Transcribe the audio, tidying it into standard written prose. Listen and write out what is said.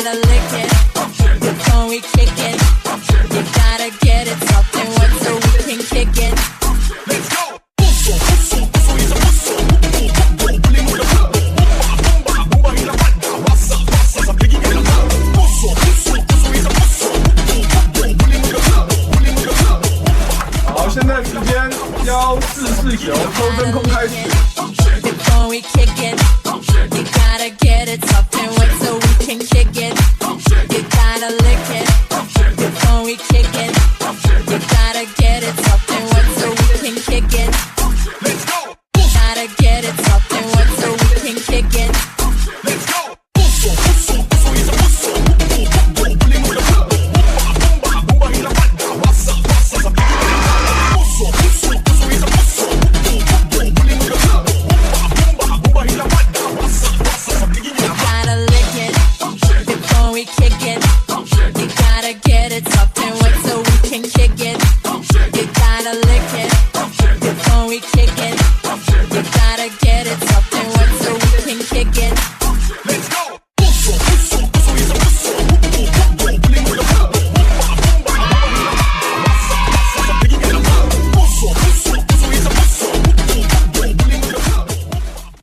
gotta lick it. When we kick it, you gotta get it. Something once so we can kick it. Let's go. 好，现在时间14:49，